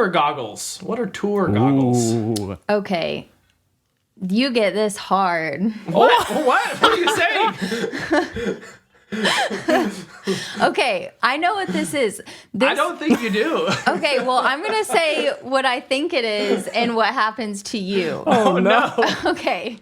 tour goggles. What are tour goggles? Ooh. Okay. You get this hard. What? What are you saying? Okay, I know what this is. I don't think you do. Okay, well, I'm going to say what I think it is and what happens to you. Oh, no. Okay.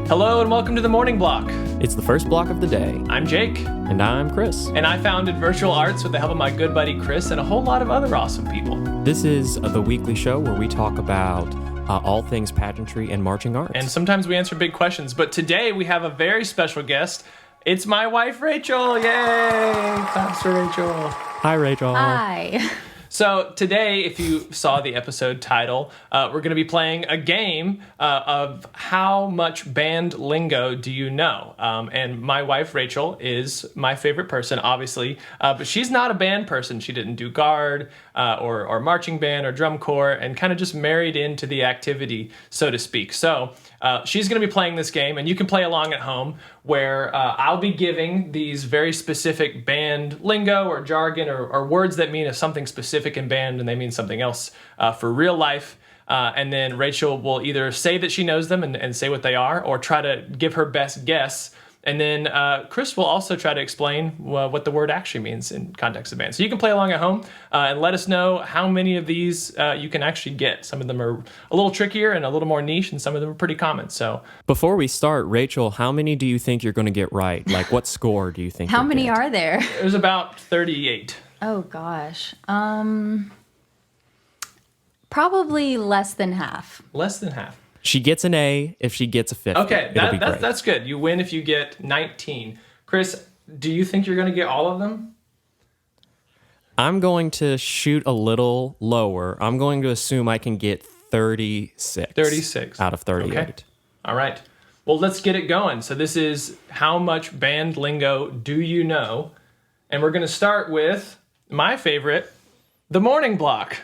Hello and welcome to the Morning Block. It's the first block of the day. I'm Jake. And I'm Chris. And I founded Virtual Arts with the help of my good buddy Chris and a whole lot of other awesome people. This is the weekly show where we talk about all things pageantry and marching arts. And sometimes we answer big questions, but today we have a very special guest. It's my wife, Rachel. Yay! Claps for Rachel. Hi, Rachel. Hi. So today, if you saw the episode title, we're going to be playing a game of how much band lingo do you know? And my wife, Rachel, is my favorite person, obviously, but she's not a band person. She didn't do guard or marching band or drum corps and kind of just married into the activity, so to speak. So she's going to be playing this game, and you can play along at home, where I'll be giving these very specific band lingo or jargon or words that mean something specific in band and they mean something else for real life. And then Rachel will either say that she knows them and say what they are, or try to give her best guess. And then Chris will also try to explain what the word actually means in context of band. So you can play along at home and let us know how many of these you can actually get. Some of them are a little trickier and a little more niche, and some of them are pretty common. So before we start, Rachel, how many do you think you're going to get right? Like, what score do you think How you'll many get? are there? there's about 38. Oh, gosh. Probably less than half. Less than half. She gets an A if she gets a 50. Okay, It'll be great. that's good. You win if you get 19. Chris, do you think you're going to get all of them? I'm going to shoot a little lower. I'm going to assume I can get 36. 36. Out of 38. Okay. All right. Well, let's get it going. So this is how much band lingo do you know? And we're going to start with my favorite, the morning block.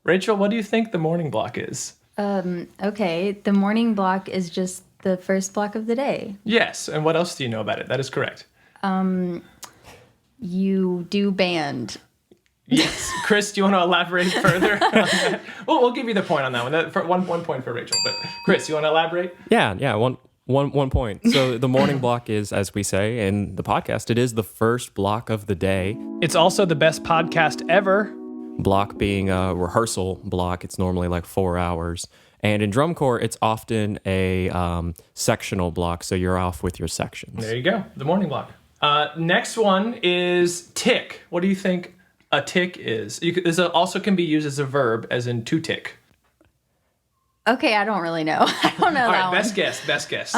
Rachel, what do you think the morning block is? Okay, the morning block is just the first block of the day. Yes, and what else do you know about it? That is correct. You do band. Yes. Chris, do you want to elaborate further on that? Well, we'll give you the point on that one. For one point for Rachel. But Chris, you want to elaborate? Yeah, one point. So the morning block is, as we say in the podcast, it is the first block of the day. It's also the best podcast ever. Block being a rehearsal block, it's normally like 4 hours. And in drum corps, it's often a sectional block, so you're off with your sections. There you go, the morning block. Next one is tick. What do you think a tick is? This also can be used as a verb, as in to tick. Okay, I don't really know. I don't know All that right, one. best guess.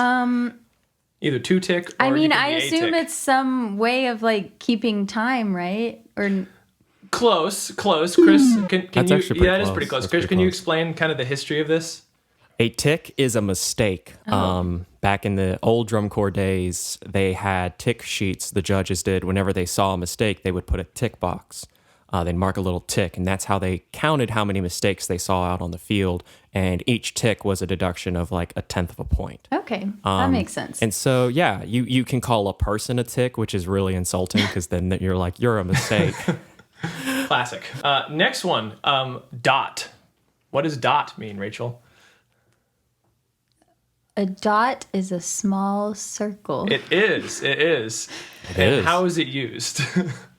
Either to tick or I mean, it could I be a assume tick. it's some way of like keeping time, right? Or Close. Chris, can That's you? actually pretty Yeah, that is close. pretty close. That's Chris, pretty can you close. explain kind of the history of this? A tick is a mistake. Back in the old drum corps days, they had tick sheets, the judges did. Whenever they saw a mistake, they would put a tick box. They'd mark a little tick, and that's how they counted how many mistakes they saw out on the field. And each tick was a deduction of like 1/10 of a point. okay, that makes sense. And so, yeah, you can call a person a tick, which is really insulting because then you're like, you're a mistake. Classic. Next one, dot. What does dot mean, Rachel? A dot is a small circle. It is. It And is. how is it used?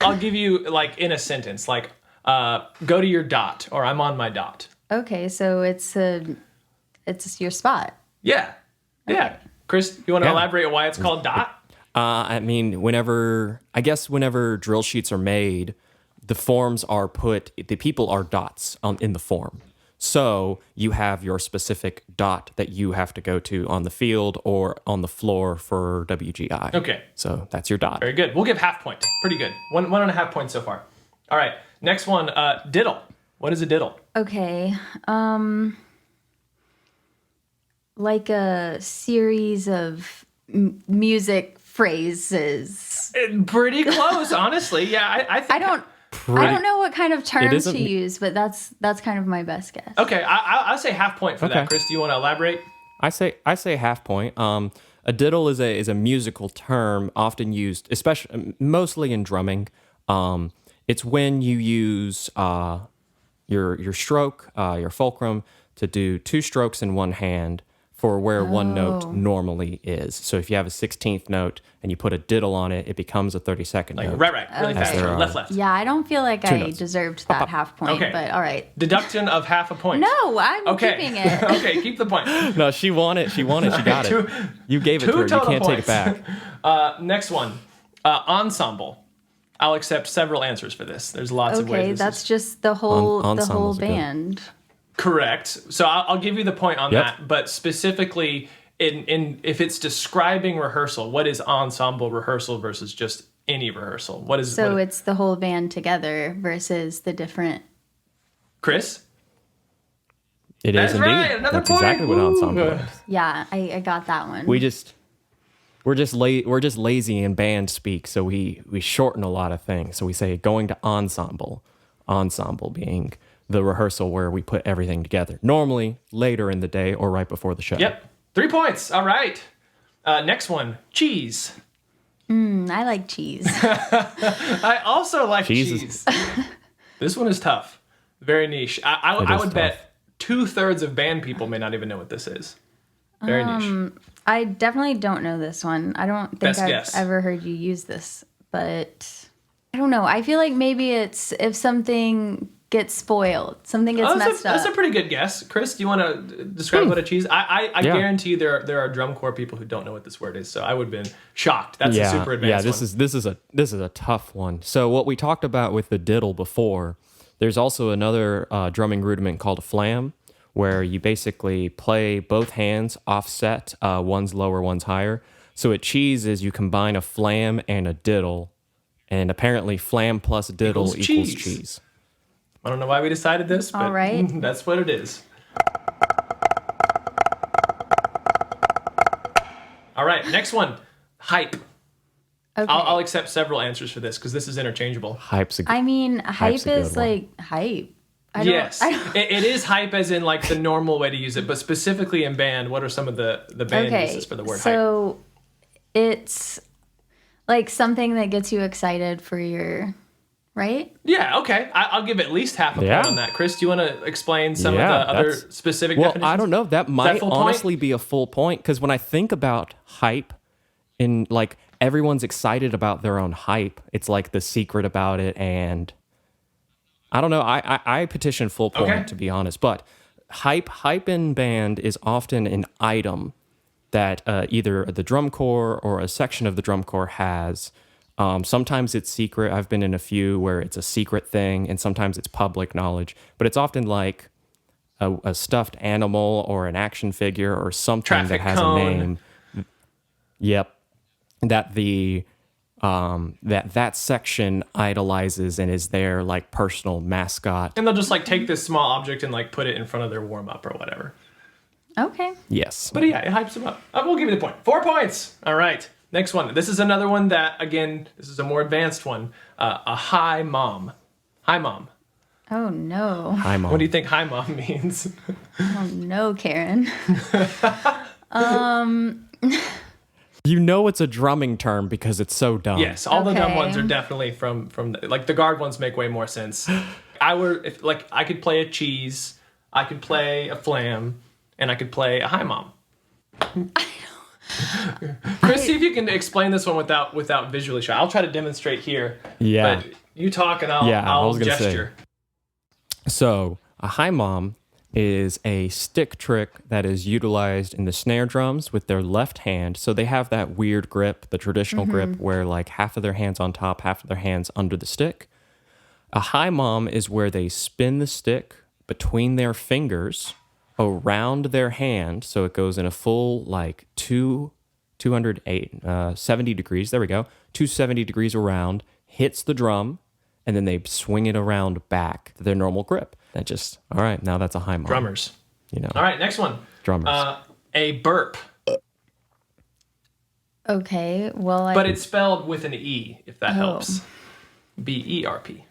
I'll give you like in a sentence, like go to your dot, or I'm on my dot. Okay, so it's your spot. Yeah. Chris, you want to Yeah. elaborate why it's called dot? I mean, whenever drill sheets are made, the forms are the people are dots in the form. So you have your specific dot that you have to go to on the field or on the floor for WGI. Okay. So that's your dot. Very good. We'll give half point. Pretty good. 1.5 points so far. All right. Next one, diddle. What is a diddle? Okay. Like a series of music phrases. Pretty close, honestly. Yeah, I think I don't I don't know what kind of terms isn't- to use, but that's kind of my best guess. Okay, I'll say half point for Okay. that. Chris, do you want to elaborate? I say half point. A diddle is a musical term often used, especially mostly in drumming. It's when you use your stroke, your fulcrum, to do 2 strokes in one hand for where one note normally is. So if you have a 16th note and you put a diddle on it, it becomes a 32nd note. Right, really fast. there are. Left. Yeah, I don't feel like I notes. deserved that half point, Okay. but all right. Deduction of half a point. No, I'm Okay. keeping it. Okay, keep the point. No, she won it. She got Two- it. You gave it to two her. You total can't take it points. back. Next one. Ensemble. I'll accept several answers for this. There's lots of ways. Okay, this that's is just the whole ensembles are good. band. correct. So I'll give you the point on Yep. that. But specifically, in if it's describing rehearsal, what is ensemble rehearsal versus just any rehearsal? What is So what, it's the whole band together versus the different. Chris? It That's is indeed. right, another That's point. exactly what ensemble Woo. is. Yeah, I got that one. We're just lazy in band speak, so we shorten a lot of things. So we say going to ensemble being the rehearsal where we put everything together. Normally later in the day or right before the show. Yep. 3 points. All right. Next one. Cheese. I like cheese. I also like Cheese cheese. This one is tough. Very niche. I It is would tough. bet 2/3 of band people may not even know what this is. Very niche. I definitely don't know this one. I don't think Best I've guess. ever heard you use this, but I don't know. I feel like maybe it's if something gets spoiled, something gets messed up. That's a pretty good guess. Chris, do you want to describe what a cheese? I Yeah. guarantee there are drum corps people who don't know what this word is. So I would have been shocked. That's a super advanced one. This is a tough one. So what we talked about with the diddle before, there's also another drumming rudiment called a flam, where you basically play both hands offset, one's lower, one's higher. So at cheese is you combine a flam and a diddle, and apparently flam plus diddle equals cheese. I don't know why we decided this, but All right. that's what it is. All right, next one. Hype. Okay. I'll accept several answers for this because this is interchangeable. Hype's a I mean, hype Hype's a good is one. like hype. I don't- Yes, I don't- it is hype as in like the normal way to use it, but specifically in band, what are some of the band okay. uses for the word hype? So it's like something that gets you excited for your, right? Yeah, okay. I'll give at least half a Yeah. point on that. Chris, do you want to explain some of Yeah, the other that's- specific Well, definitions? I don't know. That might full point? honestly be a full point because when I think about hype, in like everyone's excited about their own hype. It's like the secret about it, and I don't know. I petition full point Okay. to be honest, but hype in band is often an item that either the drum corps or a section of the drum corps has. Sometimes it's secret. I've been in a few where it's a secret thing, and sometimes it's public knowledge. But it's often like a stuffed animal or an action figure or something Traffic that has cone. a name. Yep, that the that section idolizes and is their like personal mascot. And they'll just like take this small object and like put it in front of their warm up or whatever. Okay. Yes, But yeah, it hypes them up. We'll give you the point. 4 points. All right. Next one. This is another one that, again, this is a more advanced one. A hi mom. Hi mom. Oh no. hi mom. What do you think hi mom means? Oh no, Karen. You know it's a drumming term because it's so dumb. Yes, all the dumb Okay. ones are definitely from like the guard ones make way more sense. I could play a cheese, I could play a flam, and I could play a hi mom. Chris, see if you can explain this one without visually showing. I'll try to demonstrate here. Yeah. But you talk and I'll, Yeah, I I'll was gonna say. gesture. So a hi mom is a stick trick that is utilized in the snare drums with their left hand. So they have that weird grip, the traditional grip, where like half of their hands on top, half of their hands under the stick. A hi mom is where they spin the stick between their fingers around their hand. So it goes in a full like 70 degrees. There we go. 270 degrees around, hits the drum, and then they swing it around back to their normal grip. That just, all right, now that's a hi mom. Drummers. You know, All right, next one. drummers. A burp, Okay. Well, but it's spelled with an E, if that helps. BERP.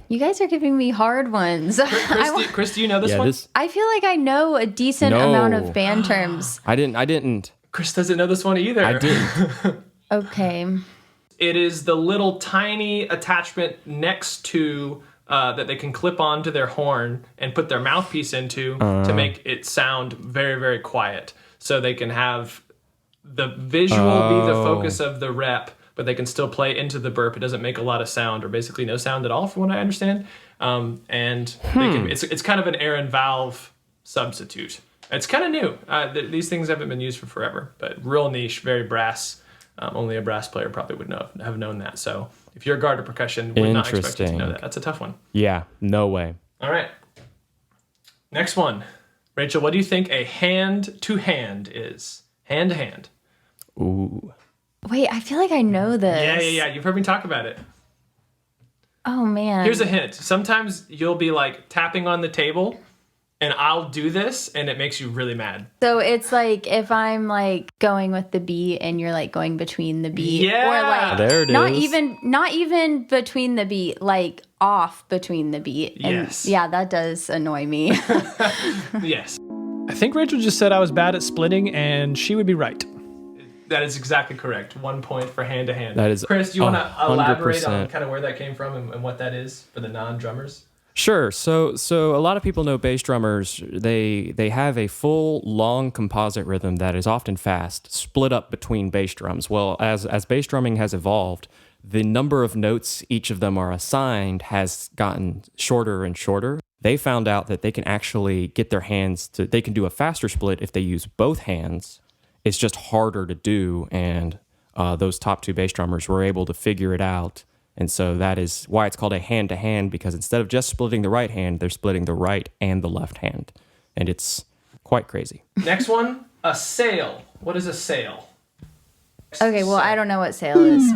You guys are giving me hard ones. Chris, do you know this one? I feel like I know a decent amount of band terms. I didn't. Chris doesn't know this one either. I didn't. Okay. It is the little tiny attachment next to that they can clip onto their horn and put their mouthpiece into to make it sound very, very quiet. So they can have the visual be the focus of the rep, but they can still play into the burp. It doesn't make a lot of sound, or basically no sound at all, from what I understand. And they can, it's kind of an air and valve substitute. It's kind of new. These things haven't been used for forever, but real niche, very brass. Only a brass player probably would have known that. So if you're a guard or percussion, would not expect you to know that. That's a tough one. Yeah, no way. All right. Next one. Rachel, what do you think a hand-to-hand is? Hand-to-hand. Ooh. Wait, I feel like I know this. Yeah. You've heard me talk about it. Oh, man. Here's a hint. Sometimes you'll be like tapping on the table, and I'll do this, and it makes you really mad. So it's like if I'm like going with the beat and you're like going between the beat. Yeah. Or like there it is. Not even between the beat, like off between the beat. And yes. Yeah, that does annoy me. Yes. I think Rachel just said I was bad at splitting, and she would be right. That is exactly correct. 1 point for hand-to-hand. That is Chris, do you want to 100%. elaborate on kind of where that came from and what that is for the non-drummers? Sure. So a lot of people know bass drummers. They have a full long composite rhythm that is often fast, split up between bass drums. Well, as bass drumming has evolved, the number of notes each of them are assigned has gotten shorter and shorter. They found out that they can actually get their hands to. They can do a faster split if they use both hands. It's just harder to do, and those top two bass drummers were able to figure it out. And so that is why it's called a hand-to-hand, because instead of just splitting the right hand, they're splitting the right and the left hand. And it's quite crazy. Next one, a sail. What is a sail? Okay, well, I don't know what sail is.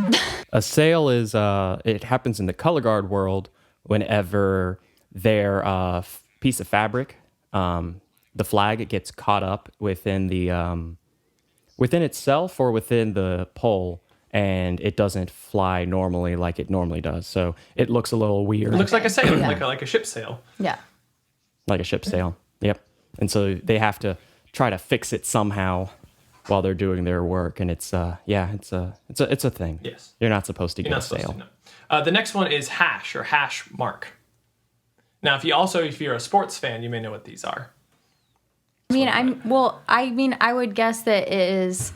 A sail is, it happens in the color guard world whenever their piece of fabric, the flag, it gets caught up within within itself or within the pole, and it doesn't fly normally like it normally does. So it looks a little weird. It looks like a sail, like a ship sail. Yeah. Like a ship sail. Yep. And so they have to try to fix it somehow while they're doing their work. And it's it's a thing. Yes. You're not supposed to get a supposed sail. to, no. The next one is hash or hash mark. Now, if you're a sports fan, you may know what these are. I would guess that it is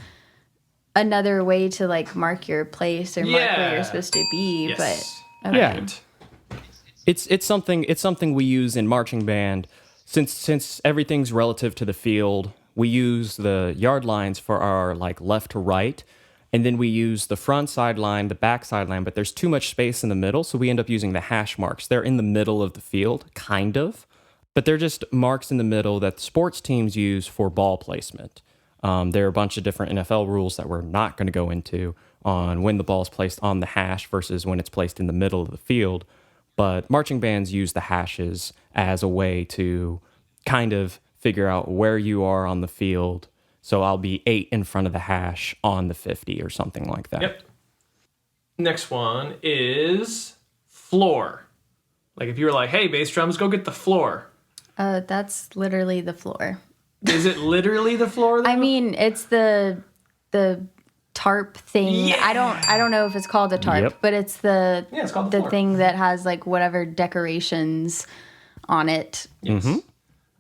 another way to like mark your place or mark where you're supposed to be. Yes. But okay. Yeah. It's something we use in marching band. Since everything's relative to the field, we use the yard lines for our like left to right, and then we use the front sideline, the back sideline, but there's too much space in the middle, so we end up using the hash marks. They're in the middle of the field, kind of, but they're just marks in the middle that sports teams use for ball placement. There are a bunch of different NFL rules that we're not going to go into on when the ball is placed on the hash versus when it's placed in the middle of the field. But marching bands use the hashes as a way to kind of figure out where you are on the field. So I'll be 8 in front of the hash on the 50 or something like that. Yep. Next one is floor. Like if you were like, hey, bass drums, go get the floor. That's literally the floor. Is it literally the floor, though? I mean, it's the tarp thing. Yeah. I don't know if it's called a tarp, but it's it's called the floor. thing that has like whatever decorations on it. Yes. Mm-hmm.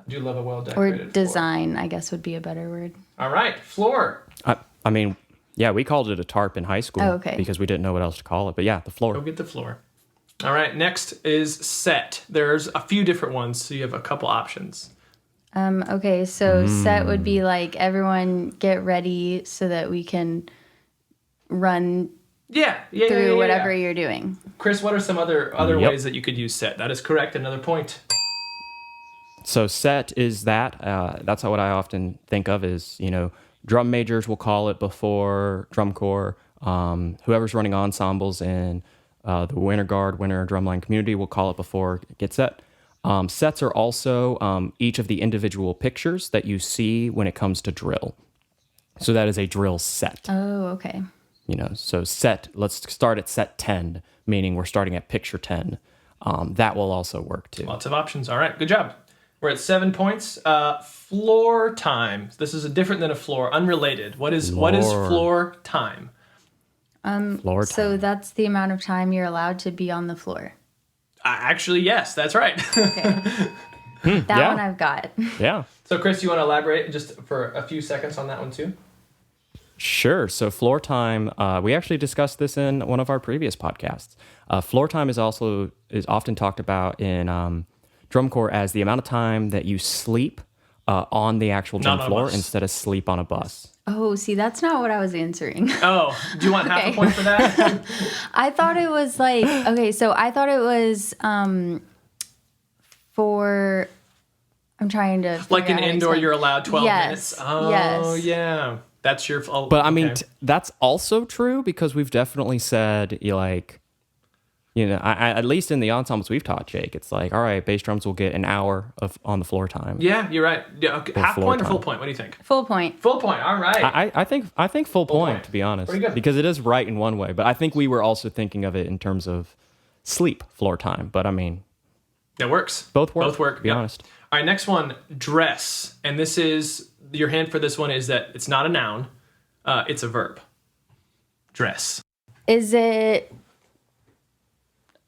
I do love a well-decorated Or design, I guess would be a better word. All right, floor. I mean, yeah, we called it a tarp in high school because we didn't know what else to call it. But yeah, the floor. Go get the floor. All right, next is set. There's a few different ones, so you have a couple options. Okay, so set would be like everyone get ready so that we can run through whatever you're doing. Chris, what are some other ways that you could use set? That is correct. Another point. So set is that. That's what I often think of is, drum majors will call it before drum corps. Whoever's running ensembles in the winter guard, winter drumline community will call it before get set. Sets are also each of the individual pictures that you see when it comes to drill. So that is a drill set. Oh, okay. So set, let's start at set 10, meaning we're starting at picture 10. that will also work too. Lots of options. All right, good job. We're at 7 points. Floor time. This is different than a floor, unrelated. What is floor time? Floor time. So that's the amount of time you're allowed to be on the floor. Actually, yes, that's right. Okay. That one I've got. Yeah. So, Chris, you want to elaborate just for a few seconds on that one too? Sure. So floor time, we actually discussed this in one of our previous podcasts. Floor time is often talked about in drum corps as the amount of time that you sleep on the actual drum floor instead of sleep on a bus. Oh, see, that's not what I was answering. Oh, do you want half a point for that? I thought it was like, okay, so I thought it was for, I'm trying to like an indoor, you're allowed 12 minutes. Oh, yes. Yeah. That's your... Oh, but I mean, that's also true because we've definitely said, at least in the ensembles we've taught, Jake, it's like, all right, bass drums will get an hour on the floor time. Yeah, you're right. Yeah, okay. Half point or full point? What do you think? Full point. Full point. All right. I think full point, to be honest. Pretty good. Because it is right in one way. But I think we were also thinking of it in terms of sleep floor time. But I mean... It works. Both work. To be yep. honest. All right, next one, dress. And this is... Your hint for this one is that it's not a noun. It's a verb. Dress. Is it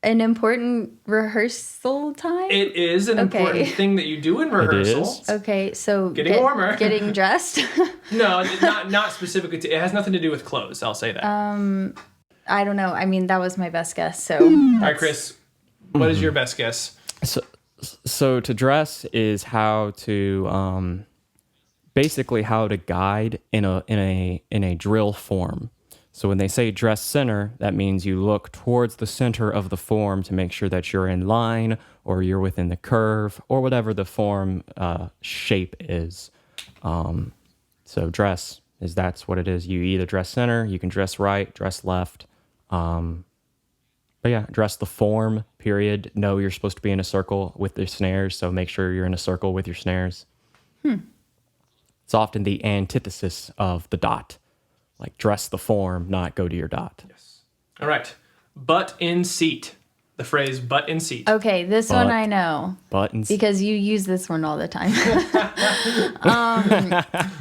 an important rehearsal time? It is an important thing that you do in rehearsal. It is. Okay, so getting warmer. Getting dressed? No, not specifically. It has nothing to do with clothes. I'll say that. I don't know. I mean, that was my best guess. So. All right, Chris, what is your best guess? So to dress is how to basically how to guide in a drill form. So when they say dress center, that means you look towards the center of the form to make sure that you're in line or you're within the curve or whatever the form shape is. So dress that's what it is. You either dress center, you can dress right, dress left. But yeah, dress the form, period. No, you're supposed to be in a circle with the snares, so make sure you're in a circle with your snares. It's often the antithesis of the dot. Like dress the form, not go to your dot. Yes. All right. Butt in seat. The phrase butt in seat. Okay, this one I know. Butt in seat. Because you use this one all the time.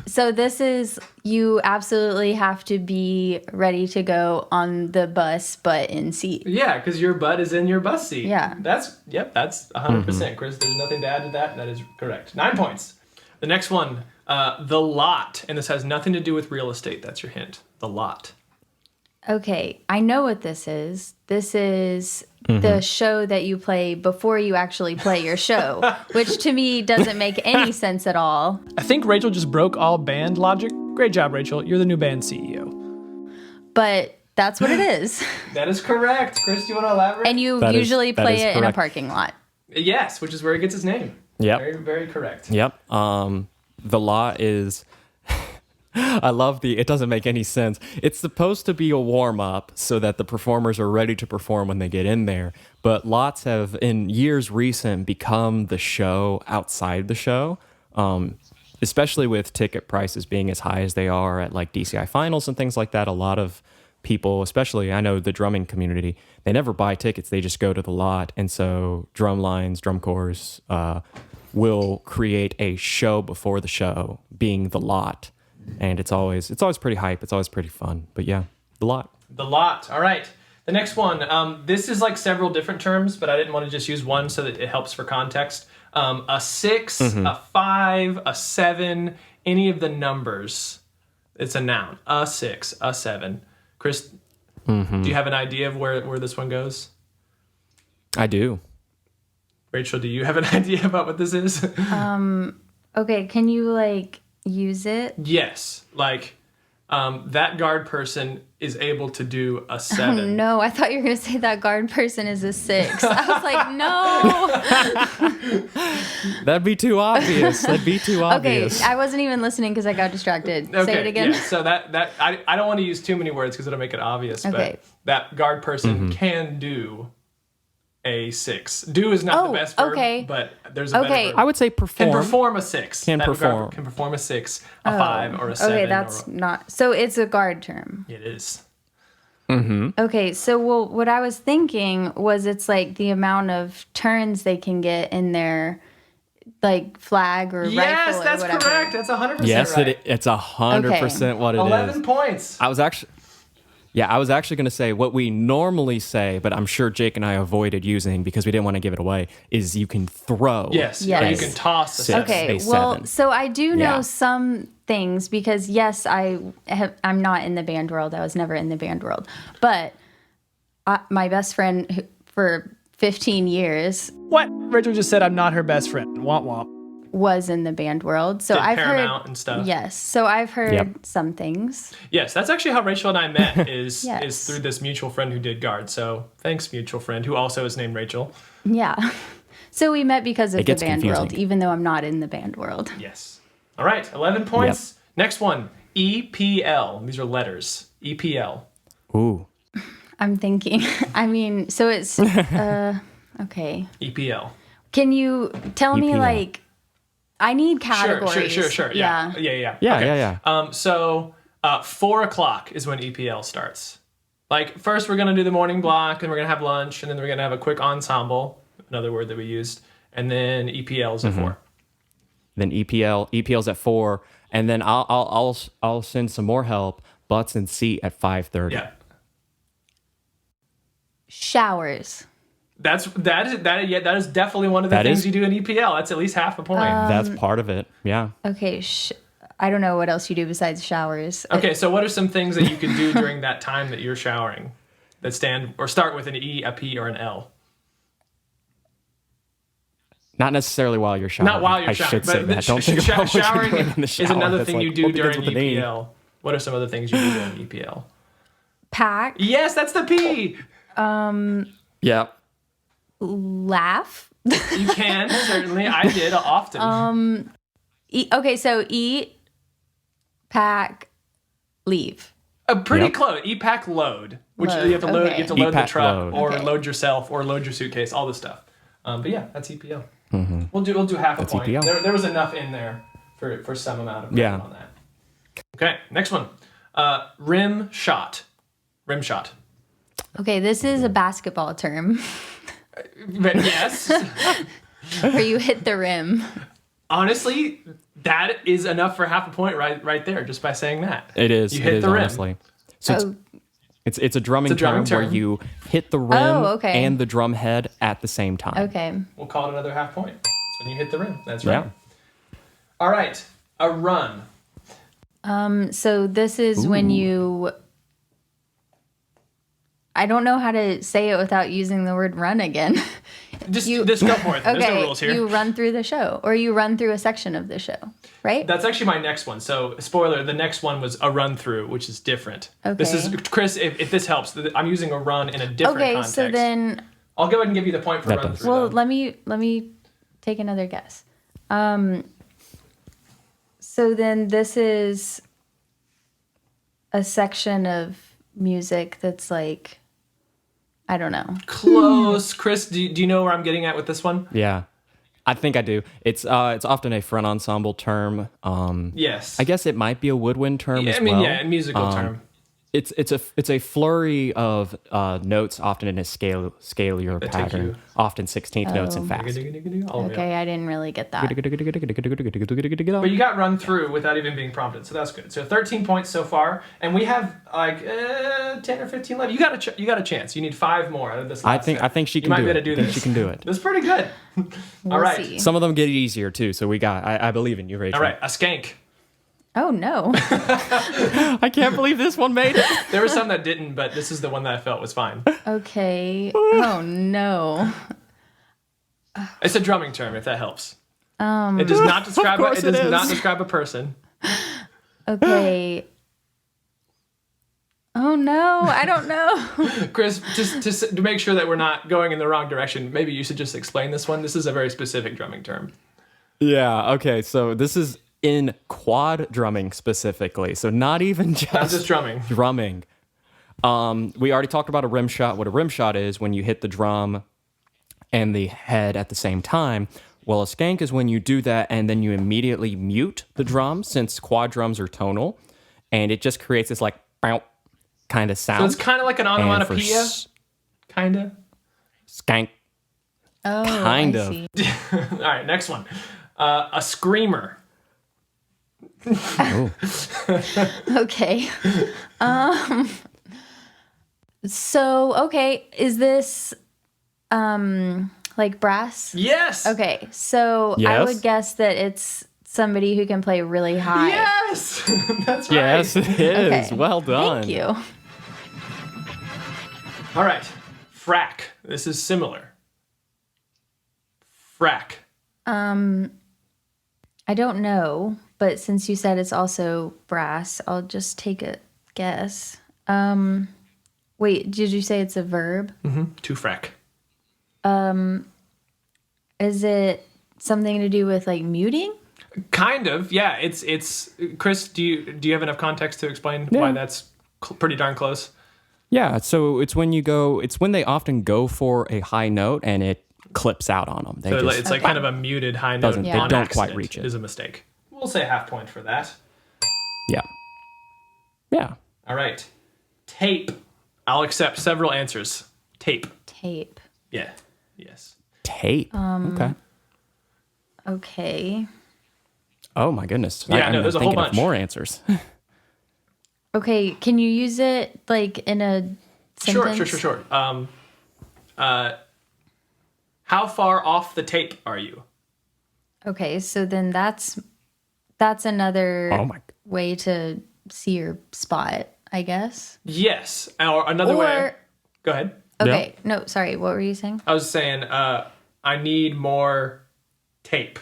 So this is, you absolutely have to be ready to go on the bus, butt in seat. Yeah, because your butt is in your bus seat. Yeah. That's 100%. Chris, there's nothing to add to that. That is correct. 9 points. The next one, the lot. And this has nothing to do with real estate. That's your hint. The lot. Okay, I know what this is. This is the show that you play before you actually play your show, which to me doesn't make any sense at all. I think Rachel just broke all band logic. Great job, Rachel. You're the new band CEO. But that's what it is. That is correct. Chris, do you want to elaborate? And you usually play it in a parking lot. Yes, which is where it gets its name. Yep. Very, very correct. Yep. The lot is... I love it doesn't make any sense. It's supposed to be a warm-up so that the performers are ready to perform when they get in there. But lots have, in years recent, become the show outside the show. Especially with ticket prices being as high as they are at like DCI finals and things like that. A lot of people, especially I know the drumming community, they never buy tickets. They just go to the lot. And so drum lines, drum corps will create a show before the show being the lot. And it's always pretty hype. It's always pretty fun. But yeah, the lot. The lot. All right. The next one. This is like several different terms, but I didn't want to just use one so that it helps for context. A 6, a 5, a 7, any of the numbers. It's a noun. A 6, a 7. Chris, do you have an idea of where this one goes? I do. Rachel, do you have an idea about what this is? Okay, can you use it? Yes. That guard person is able to do a 7. Oh, no, I thought you were going to say that guard person is a 6. I was like, no. That'd be too obvious. Okay, I wasn't even listening because I got distracted. Okay, say it again. Yeah. So I don't want to use too many words because it'll make it obvious. Okay. But that guard person can do a 6. Do is not the best verb, but there's a better verb. I would say perform. Can perform a 6. Can perform. Can perform a 6, a 5, or a 7. Okay, that's not... So it's a guard term. It is. Okay, so what I was thinking was it's like the amount of turns they can get in their like flag or rifle Yes, or that's whatever. correct. That's 100% Yes, right. it's 100% what it is. 11 points. I was actually going to say what we normally say, but I'm sure Jake and I avoided using because we didn't want to give it away, is you can throw. Yes, Yes. or you can toss the Six. Okay, Space well, 7. so I do know Yeah. some things because yes, I'm not in the band world. I was never in the band world, but my best friend for 15 years What? Rachel just said I'm not her best friend. Womp womp. was in the band world. So Did I've Paramount heard and stuff. Yes, so I've heard Yep. some things. Yes, that's actually how Rachel and I met is Yes. through this mutual friend who did guard. So thanks, mutual friend, who also is named Rachel. Yeah. So we met because of the gets band world, confusing. even though I'm not in the band world. Yes. All right, 11 points. Next one, EPL. These are letters. EPL. Ooh. I'm thinking, I mean, so it's, okay. EPL. Can you tell me EPL. like, I need categories. Sure. Yeah. Yeah, Okay. yeah. So 4 o'clock is when EPL starts. Like first we're gonna do the morning block, and we're gonna have lunch, and then we're gonna have a quick ensemble, another word that we used, and then EPL is at 4. Then EPL's at 4, and then I'll send some more help. Butts and seat at 5:30. Yeah. Showers. That is definitely one of the That things is- you do in EPL. That's at least half a point. That's part of it. Yeah. Okay. I don't know what else you do besides showers. Okay, so what are some things that you can do during that time that you're showering that start with an E, a P, or an L? Not necessarily while you're showering. Not while you're I showering, should say but that. Don't think about what showering you're doing in the shower. is another That's thing like, you do what begins during with an E? EPL. What are some other things you do during EPL? Pack. Yes, that's the P. Yeah. Laugh. You can, certainly. I did often. Okay, so eat, pack, leave. Pretty Yep. close. E-pack load, which Load, you have to load. okay. You have to load the E-pack truck, load. or Okay. load yourself, or load your suitcase. All this stuff. But yeah, that's EPL. We'll do half a point. EPL. There was enough in there for some amount of Yeah. on that. Okay, next one. Rim shot. Rim shot. Okay, this is a basketball term But yes, where you hit the rim. honestly, that is enough for half a point right there, just by saying that. It is. You It hit is, the rim. honestly. So Oh, it's a drumming, It's a drumming term where term. you hit the rim Oh, okay. and the drum head at the same time. okay. We'll call it another half point. It's when you hit the rim. That's right. Yeah. All right, a run. So this is when you. I don't know how to say it without using the word run again. Just go for it. There's Okay, no rules here. you run through the show, or you run through a section of the show, right? That's actually my next one. So, spoiler, the next one was a run through, which is different. This is, Okay. Chris, if this helps, I'm using a run in a different Okay, context. so then, I'll go ahead and give you the point for That run does. through. well, though. let me take another guess. So then this is a section of music that's like, I don't know. Close. Chris, do you know where I'm getting at with this one? Yeah. I think I do. It's often a front ensemble term. Yes. I guess it might be a woodwind term as I mean, well. yeah, a musical term. It's a flurry of notes, often in a scalier take pattern, you- often 16th notes and fast. All the way up. Okay, I didn't really get that. But you got run through without even being prompted, so that's good. So 13 points so far, and we have like 10 or 15 left. You got a chance. You need 5 more out of this. I last think set. I think she You can might do be able it. to do I think this. she can do it. That's pretty good. All right. See. Some of them get easier too, so I believe in you, Rachel. All right, a skank. Oh no. I can't believe this one made it. There were some that didn't, but this is the one that I felt was fine. Okay. Oh no. It's a drumming term, if that helps. It does not describe. course It does it not is. describe a person. Okay. Oh no, I don't know. Chris, just to make sure that we're not going in the wrong direction, maybe you should just explain this one. This is a very specific drumming term. Yeah. Okay. So this is in quad drumming specifically. So not even Not just drumming. drumming. We already talked about a rim shot. What a rim shot is when you hit the drum and the head at the same time. Well, a skank is when you do that and then you immediately mute the drum, since quad drums are tonal, and it just creates this like bow kind kind of sound. So it's kind of like an And for onomatopoeia, kind of. Skank, Oh, kind I of. see. All right, next one. A screamer. Oh. Okay. So, okay, is this like brass? Yes. Okay, so I Yes. would guess that it's somebody who can play really high. Yes. That's right. Yes, it is. Okay. Well done. Thank you. All right. Frack. This is similar. Frack. I don't know, but since you said it's also brass, I'll just take a guess. Wait, did you say it's a verb? To frack. Is it something to do with like muting? Kind of. Yeah. It's. Chris, do you have enough context to explain why that's pretty darn close? Yeah, so it's when they often go for a high note and it clips out on them. They So just it's like kind of a muted high note. Doesn't- they on don't quite accident. reach it. Is a mistake. We'll say half point for that. yeah. Yeah. All right. Tape. I'll accept several answers. Tape. Tape. Yeah. Yes. Tape. Okay. Okay. Oh my goodness. Yeah, no, I'm there's a whole thinking of bunch. more answers. Okay, can you use it like in a sentence? Sure. How far off the tape are you? Okay, so then that's another Oh my- way to see your spot, I guess. Yes. Or another way. Or Go ahead. okay, no, sorry, what were you saying? I was saying, I need more tape.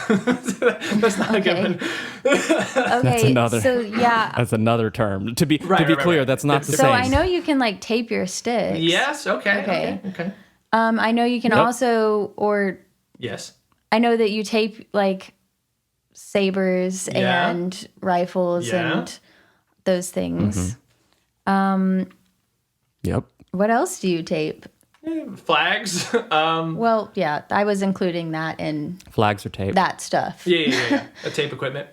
That's not a good one. Okay, another- so yeah, That's another term. To be Right, clear, right. that's not It's the different. same. so I know you can like tape your sticks. Yes. Okay. Okay. I know you can Yep. also, or Yes. I know that you tape like sabers Yeah. and rifles Yeah. and those things. Yep. What else do you tape? Flags. Well, yeah, I was including that in Flags are tape. that stuff. Yeah. A tape equipment.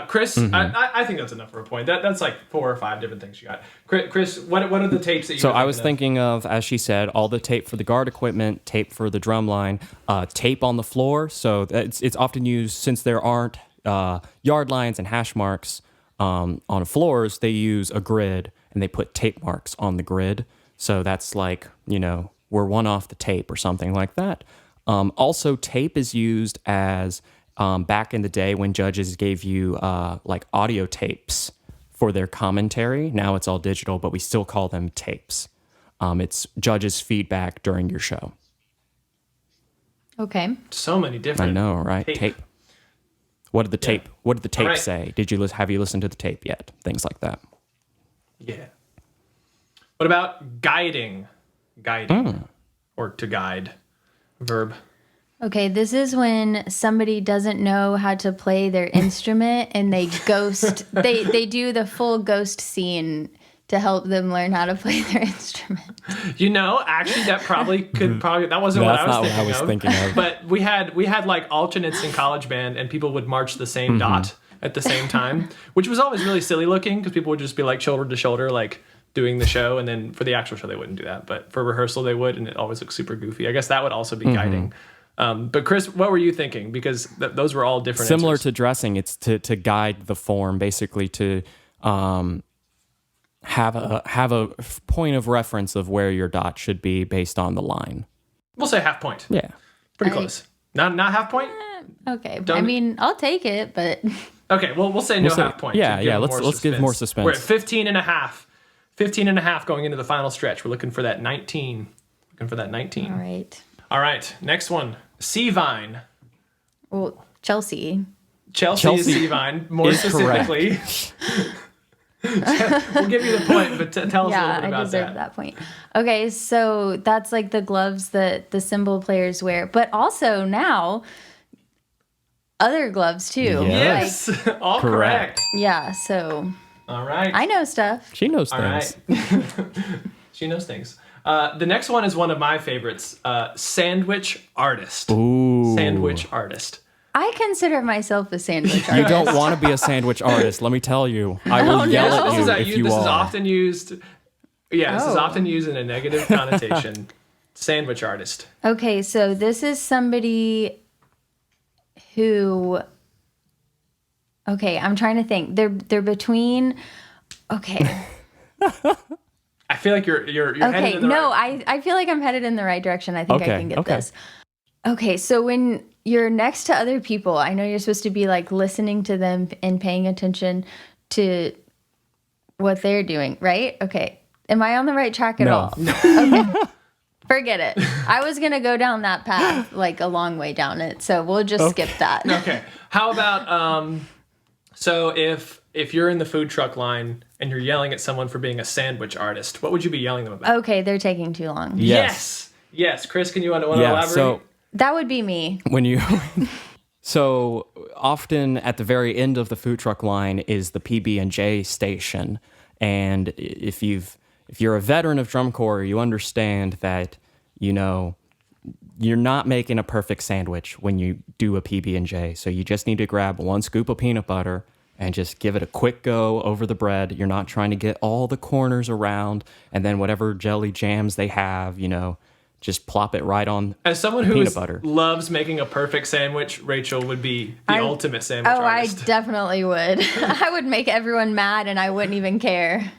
Chris, I think that's enough for a point. That's like 4 or 5 different things you got. Chris, what are the tapes that you? So were I was of? thinking of, as she said, all the tape for the guard equipment, tape for the drum line, tape on the floor. So it's often used since there aren't yard lines and hash marks on floors. They use a grid and they put tape marks on the grid. So that's like, we're one off the tape or something like that. Also, tape is used as back in the day when judges gave you like audio tapes for their commentary. Now it's all digital, but we still call them tapes. It's judges' feedback during your show. Okay. So many different. I know, right? Tape. What did the tape? What did the tape All right. say? Did you have you listened to the tape yet? Things like that. Yeah. What about guiding? Guiding. Or to guide. Verb. Okay, this is when somebody doesn't know how to play their instrument and they ghost they do the full ghost scene to help them learn how to play their instrument. Actually, that probably that wasn't That's what not what I I was was thinking thinking of. of. But we had like alternates in college band, and people would march the same dot at the same time, which was always really silly looking because people would just be like shoulder to shoulder, like doing the show, and then for the actual show they wouldn't do that, but for rehearsal they would, and it always looks super goofy. I guess that would also be guiding. But Chris, what were you thinking? Because those were all different. Similar answers. to dressing, it's to guide the form, basically to have a point of reference of where your dot should be based on the line. We'll say half point. Yeah. Pretty close. Not half point. Okay. Don't- I mean, I'll take it, but Okay, well, we'll say no say- half point. yeah, to give yeah, it let's give more suspense. We're at 15 and a half. 15 and a half going into the final stretch. We're looking for that 19. Looking for that 19. all right. All right, next one. Sea-vine. Well, Chelsea. Chelsea is sea-vine, more is correct. specifically. We'll give you the point, but tell us a Yeah, little bit I about deserve that point. Okay, so that's like the gloves that the cymbal players wear, but also now other gloves too. Yeah. Yes, all correct. Correct. Yeah, so All right. I know stuff. She knows All things. right. She knows things. The next one is one of my favorites. Sandwich artist. Ooh. Sandwich artist. I consider myself a sandwich You artist. don't want to be a sandwich artist, let me tell you. I will yell no. at you if This you is are. often used Yeah, this is Oh. often used in a negative connotation. Sandwich artist. Okay, so this is somebody who. Okay, I'm trying to think. They're between. Okay. I feel like you're headed Okay. in the No, right... I feel like I'm headed in the right direction. I think I Okay, can get okay. this. Okay, so when you're next to other people, I know you're supposed to be like listening to them and paying attention to what they're doing, right? Okay. Am I on the right track at No. all? No. Okay. Forget it. I was going to go down that path like a long way down it. So we'll just skip that. Okay. How about so if you're in the food truck line and you're yelling at someone for being a sandwich artist, what would you be yelling them about? Okay, they're taking too long. Yes. Chris, can you want to elaborate? So That would be me. when you so often at the very end of the food truck line is the PB&J station, and if you're a veteran of drum corps, you understand that you're not making a perfect sandwich when you do a PB&J. So you just need to grab 1 scoop of peanut butter and just give it a quick go over the bread. You're not trying to get all the corners around, and then whatever jelly jams they have, just plop it right on As someone who peanut butter. loves making a perfect sandwich, Rachel would be the ultimate sandwich artist. I definitely would. I would make everyone mad and I wouldn't even care.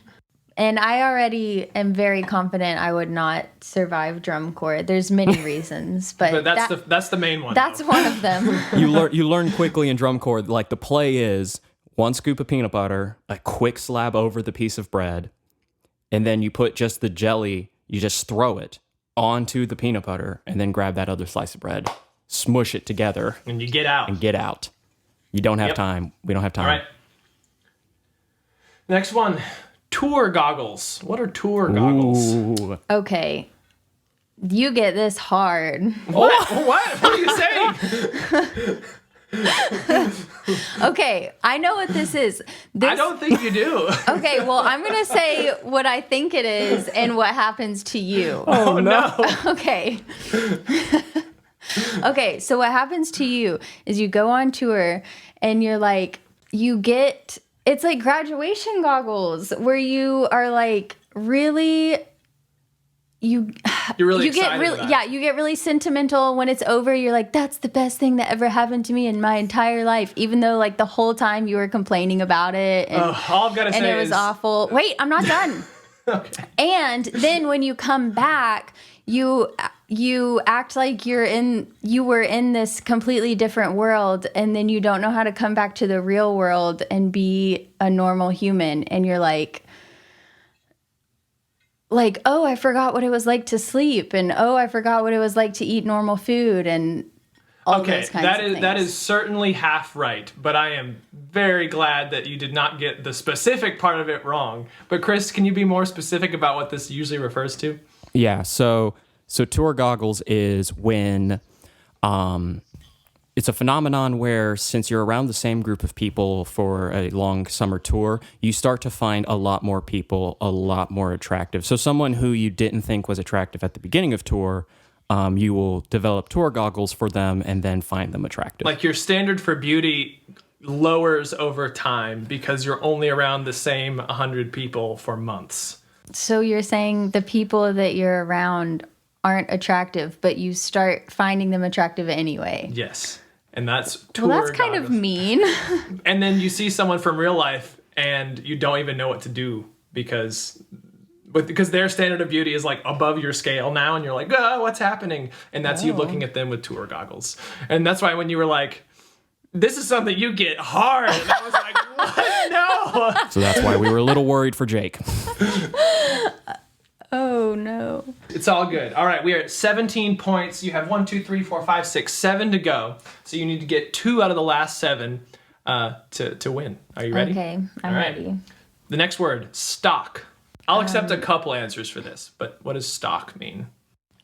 And I already am very confident I would not survive drum corps. There's many reasons, but that's the main one. that's though. one of them. You learn quickly in drum corps, like the play is 1 scoop of peanut butter, a quick slab over the piece of bread, and then you put just the jelly, you just throw it onto the peanut butter, and then grab that other slice of bread, smush it together, And you get out. and get out. You don't have Yep. time. We don't have time. All right. Next one. Tour goggles. What are tour goggles? Ooh. Okay. You get this hard. What? What are you saying? Okay, I know what this is. I don't think you do. Okay, well, I'm going to say what I think it is and what happens to you. Oh, no. Okay. Okay, so what happens to you is you go on tour and you're like, it's like graduation goggles where you are like really, You're really you get excited really, about yeah, it. you get really sentimental when it's over. You're like, that's the best thing that ever happened to me in my entire life, even though like the whole time you were complaining about it. And, All I've got to and say it was is... awful. Wait, I'm not done. Okay. And then when you come back, you act like you were in this completely different world, and then you don't know how to come back to the real world and be a normal human, and you're like, oh, I forgot what it was like to sleep, and oh, I forgot what it was like to eat normal food, and all Okay, those kinds of things. that is certainly half right, but I am very glad that you did not get the specific part of it wrong. But Chris, can you be more specific about what this usually refers to? Yeah, so tour goggles is when it's a phenomenon where since you're around the same group of people for a long summer tour, you start to find a lot more people a lot more attractive. So someone who you didn't think was attractive at the beginning of tour, you will develop tour goggles for them and then find them attractive. Like your standard for beauty lowers over time because you're only around the same 100 people for months. So you're saying the people that you're around aren't attractive, but you start finding them attractive anyway. Yes. And that's tour Well, that's kind of goggles. mean. And then you see someone from real life and you don't even know what to do because their standard of beauty is like above your scale now, and you're like, what's happening? And that's you looking at them with tour goggles. And that's why when you were like, this is something you get hard, and I was like, what? No. So that's why we were a little worried for Jake. Oh, no. It's all good. All right, we are at 17 points. You have 1, 2, 3, 4, 5, 6, 7 to go. So you need to get 2 out of the last 7 to win. Are you ready? Okay, I'm All right. ready. The next word, stock. I'll accept a couple answers for this, but what does stock mean?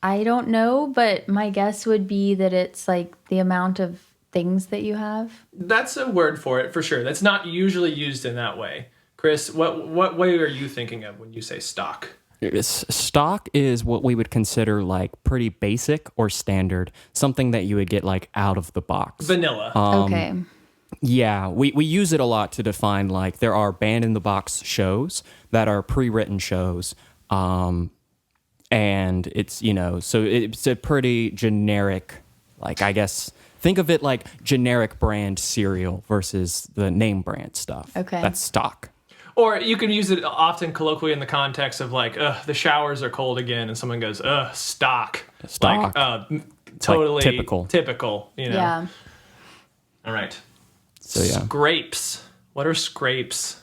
I don't know, but my guess would be that it's like the amount of things that you have. That's a word for it, for sure. That's not usually used in that way. Chris, what way are you thinking of when you say stock? Stock is what we would consider like pretty basic or standard, something that you would get like out of the box. Vanilla. Okay. Yeah, we use it a lot to define like there are band in the box shows that are pre-written shows, And it's, so it's a pretty generic, like, I guess, think of it like generic brand cereal versus the name brand stuff. Okay. That's stock. Or you can use it often colloquially in the context of like, the showers are cold again, and someone goes, stock. Stock. Like, totally like typical. Yeah. All right. So, yeah. Scrapes. What are scrapes?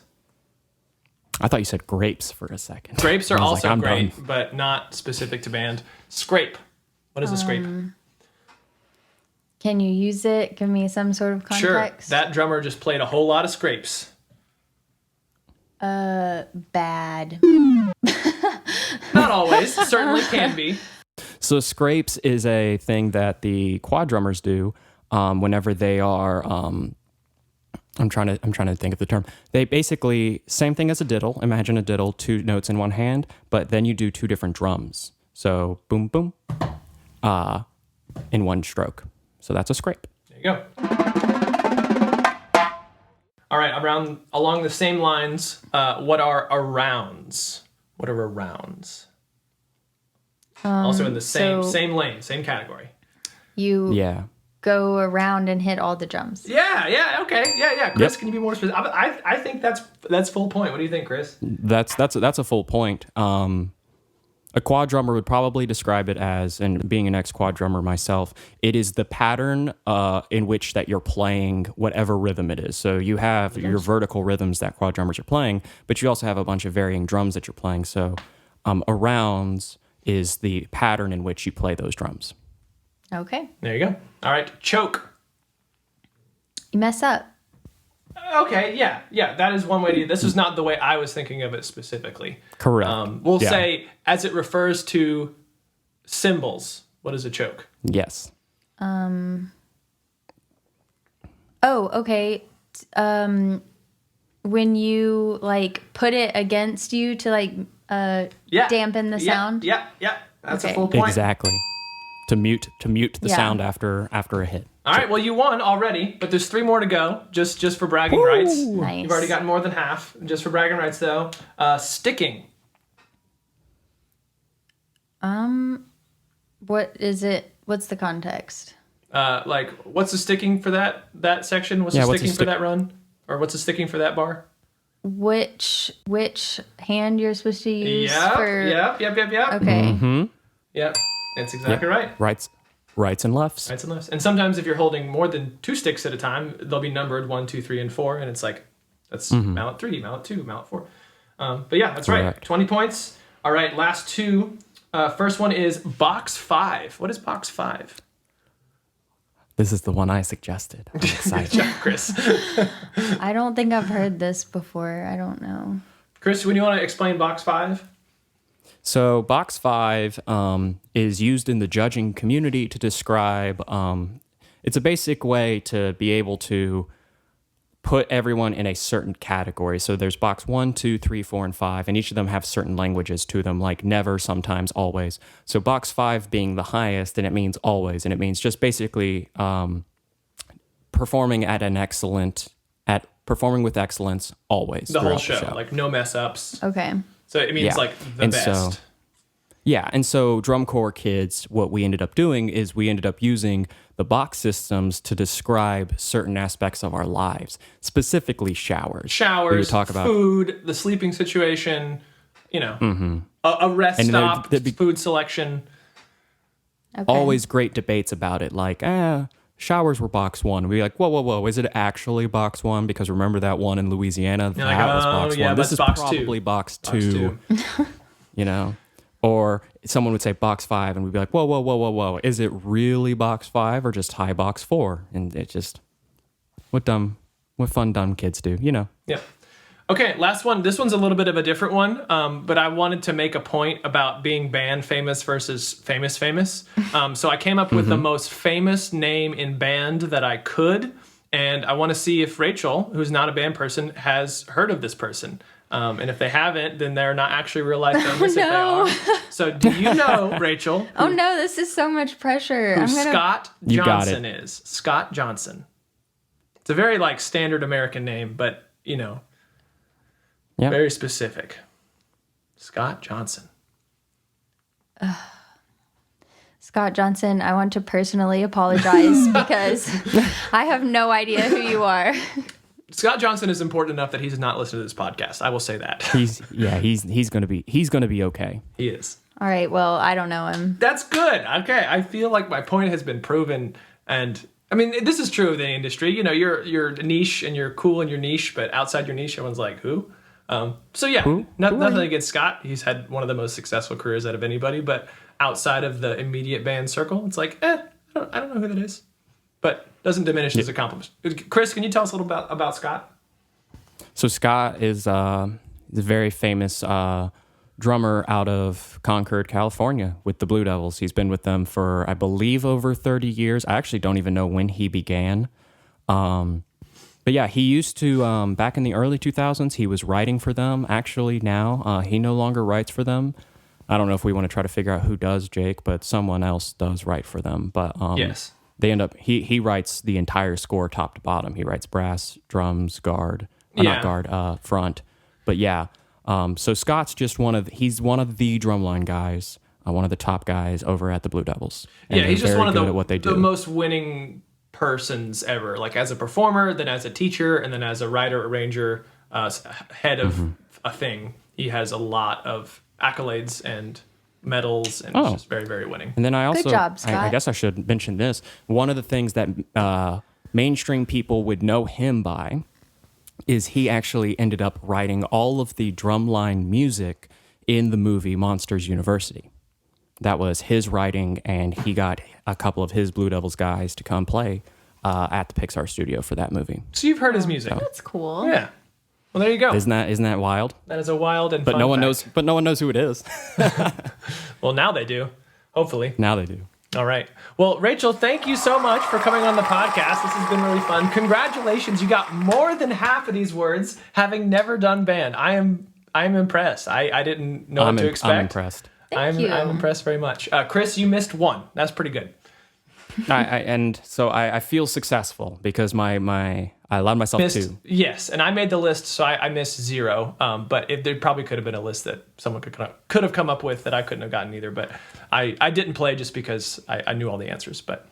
I thought you said grapes for a second. Grapes are I was also like, I'm great, done. but not specific to band. Scrape. What is a scrape? Can you use it? Give me some sort of context. Sure. That drummer just played a whole lot of scrapes. Bad. Not always. Certainly can be. So scrapes is a thing that the quad drummers do whenever they are. I'm trying to think of the term. They basically same thing as a diddle. Imagine a diddle, 2 notes in one hand, but then you do 2 different drums. So boom, boom, in one stroke. So that's a scrape. There you go. All right, along the same lines, what are arounds? What are arounds? Also in the same lane, same category. You go around and hit all the drums. Yeah, okay. Yeah. Chris, Can you be more specific? I think that's full point. What do you think, Chris? That's a full point. A quad drummer would probably describe it as, and being an ex-quad drummer myself, it is the pattern in which that you're playing whatever rhythm it is. So you have your vertical rhythms that quad drummers are playing, but you also have a bunch of varying drums that you're playing. So arounds is the pattern in which you play those drums. Okay. There you go. All right, choke. You mess up. Okay, yeah, that is one way to do it. This is not the way I was thinking of it specifically. Correct. We'll say, as it refers to cymbals, what is a choke? Yes. Oh, okay. When you like put it against you to like dampen the sound. Yeah. That's Okay. a full point. Exactly. To mute the sound after a hit. All right, well, you won already, but there's 3 more to go, just for bragging rights. Nice. You've already gotten more than half, just for bragging rights, though. Sticking. What is it? What's the context? Like, what's the sticking for that section? What's the sticking for that run? Or what's the sticking for that bar? Which hand you're supposed to use for... Yep. Okay. Mm-hmm. Yep, that's exactly right. Rights and lefts. Rights and lefts. And sometimes if you're holding more than 2 sticks at a time, they'll be numbered 1, 2, 3, and 4, and it's like, that's mallet 3, mallet 2, mallet 4. But yeah, that's right. 20 points. All right, last 2. First one is box 5. What is box 5? This is the one I suggested. I'm excited. Good job, Chris. I don't think I've heard this before. I don't know. Chris, when you want to explain box 5? So box 5 is used in the judging community to describe, it's a basic way to be able to put everyone in a certain category. So there's box 1, 2, 3, 4, and 5, and each of them have certain languages to them, like never, sometimes, always. So box 5 being the highest, and it means always, and it means just basically performing with excellence always. The whole show, like no mess ups. Okay. So it means like the best. And so drum corps kids, what we ended up doing is we ended up using the box systems to describe certain aspects of our lives, specifically showers. Showers, talk about food, the sleeping situation, a rest stop, food selection. Okay. Always great debates about it, like, showers were box 1. We'd be like, whoa, is it actually box 1? Because remember that one in Louisiana? You're that like, was box 1. This is box probably 2. box 2. Or someone would say box 5, and we'd be like, whoa. Is it really box 5 or just high box 4? And it just, what fun dumb kids do, Yeah. Okay, last one. This one's a little bit of a different one, but I wanted to make a point about being band famous versus famous. So I came up with the most famous name in band that I could, and I want to see if Rachel, who's not a band person, has heard of this person. And if they haven't, then they're not actually real life famous if they are. So do you know, Rachel? Oh no, this is so much pressure. Who Scott Johnson is. Scott Johnson. It's a very standard American name, but very specific. Scott Johnson. Scott Johnson, I want to personally apologize because I have no idea who you are. Scott Johnson is important enough that he's not listening to this podcast. I will say that. He's gonna be okay. He is. All right, well, I don't know him. That's good. Okay, I feel like my point has been proven, and I mean this is true of the industry. You know, you're niche and you're cool in your niche, but outside your niche, everyone's like, who? So yeah, nothing against Scott. He's had one of the most successful careers out of anybody, but outside of the immediate band circle, it's like, I don't know who that is, but doesn't diminish his accomplishments. Chris, can you tell us a little about Scott? So Scott is a very famous drummer out of Concord, California, with the Blue Devils. He's been with them for, I believe, over 30 years. I actually don't even know when he began. But yeah, he used to, back in the early 2000s, he was writing for them. Actually, now he no longer writes for them. I don't know if we want to try to figure out who does, Jake, but someone else does write for them. But yes. They end up, he writes the entire score top to bottom. He writes brass, drums, guard, not guard, front. But yeah, so Scott's just he's one of the drumline guys, one of the top guys over at the Blue Devils. And yeah, he's just one of the most winning persons ever, like as a performer, then as a teacher, and then as a writer, arranger, head of a thing. He has a lot of accolades and medals, and it's just very, very winning. And then I also, good job, Scott. I guess I should mention this. One of the things that mainstream people would know him by is he actually ended up writing all of the drumline music in the movie Monsters University. That was his writing, and he got a couple of his Blue Devils guys to come play at the Pixar studio for that movie. So you've heard his music. That's cool. Yeah. Well, there you go. Isn't that wild? That is a wild and But fun no one fact. knows. But no one knows who it is. Well, now they do. Hopefully. Now they do. All right. Well, Rachel, thank you so much for coming on the podcast. This has been really fun. Congratulations. You got more than half of these words having never done band. I am impressed. I didn't know what to expect. I'm impressed. Thank you. I'm impressed very much. Chris, you missed one. That's pretty good. I feel successful because I allowed myself to. Yes, and I made the list, so I missed 0. But there probably could have been a list that someone could have come up with that I couldn't have gotten either. But I didn't play just because I knew all the answers. But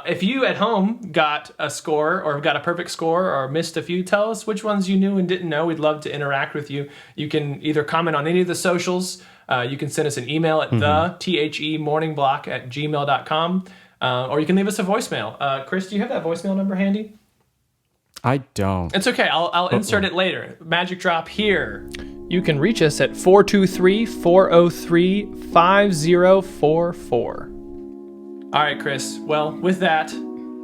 if you at home got a score or got a perfect score or missed a few, tell us which ones you knew and didn't know. We'd love to interact with you. You can either comment on any of the socials. You can send us an email at themorningblock@gmail.com. Or you can leave us a voicemail. Chris, do you have that voicemail number handy? I don't. It's okay. I'll insert it later. Magic drop here. You can reach us at 423-403-5044. All right, Chris. Well, with that,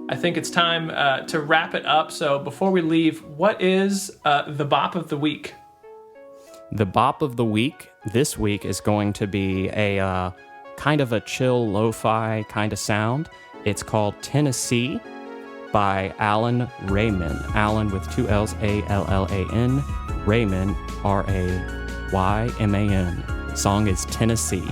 I think it's time to wrap it up. So before we leave, what is the bop of the week? The bop of the week this week is going to be a kind of a chill lo-fi kind of sound. It's called Tennessee by Alan Rayman. Alan with 2 L's, Allan. Rayman, Rayman. The song is Tennessee.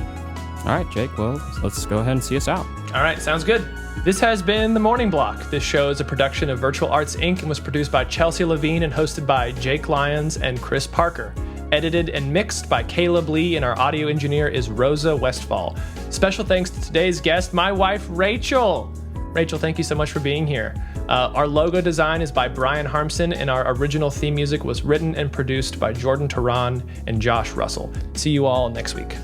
All right, Jake, well, let's go ahead and see us out. All right, sounds good. This has been The Morning Block. This show is a production of Virtual Arts Inc. and was produced by Chelsea Levine and hosted by Jake Lyons and Chris Parker. Edited and mixed by Caleb Lee, and our audio engineer is Rosa Westfall. Special thanks to today's guest, my wife, Rachel. Rachel, thank you so much for being here. Our logo design is by Bryan Harmsen, and our original theme music was written and produced by Jordan Tehran and Josh Russell. See you all next week.